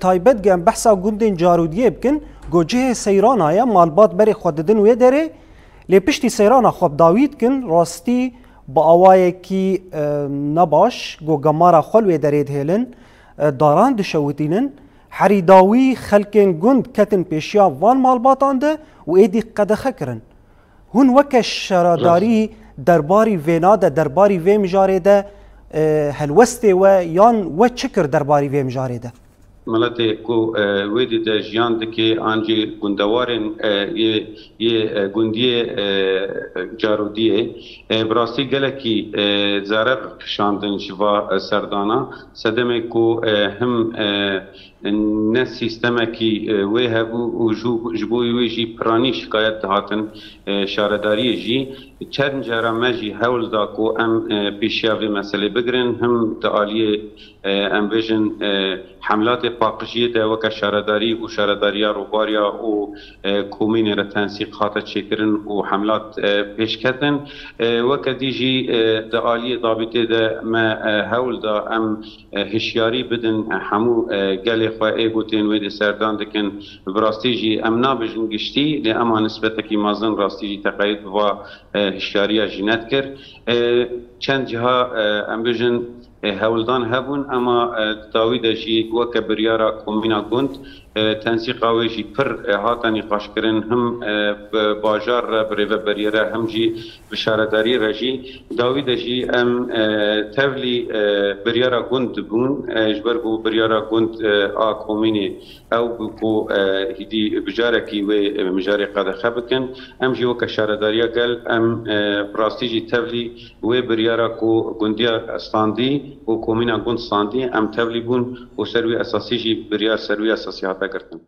تایبەت گەم بەحسا گوندên carûdiyê bikin gocehê seyranaya malbat berê xwe didin wê derê lê piştî seyrana xwebdawî dikin rastî bi awayekî nebaş got gemara xwe wê derê dihêlin daran dişewitînin herîdawî xelkên gund ketin pêşiya van malbatan de û êdî qedexe kirin. Hûn weke şeradarî derbarî vêna de derbarî vê mijarê de helwestê we yan we çi kir derbarî vê mijarê de? ملت کو ویدی د ژیان دکی انجی گوندوارن یه گوندی جارودیه براستی گلکی ضرر شاندن شوا سردانا سدمه کو هم نه سیستم کی وی هبو و جبوی وی جی پرانی شکایت هاتن شارداری جی چند جرامه جی حول دا کو ام پیشیاوی مسئله بگرن هم تعالی ام ویژن حملات پاقشیه ده وک شارداری و شارداریا روباریا و کومین را تنسیق خاطر چکرن و حملات پیش کردن وک دیجی تعالی ضابطه ده ما حول دا ام هشیاری بدن همو گل خواهی گوتین ویدی سردان دکن براستی جی ام نابجن گشتی لی اما نسبت کی مازن راستی جی تقاید و هشیاریا جنت کر چند جها ام بجن هولدان هبون اما داوید جی وک بریارا کومینا گوند تنسیق آویجی پر هاتانی قاش کرن هم باجار را بریو بریاره هم جی بشارداری رجی داوید جی ام تولی بریارا گوند بون اجبر بو بریارا گوند آ کومینی او بو هدی بجاره کی و مجاری قد خبکن ام جی وک شارداریا گل ام براستی جی تولی و بریارا کو گوندیا استاندی و کومینا گوند استاندی ام تولی بون و سروی اساسی جی بریار سروی اساسی هات کرتن.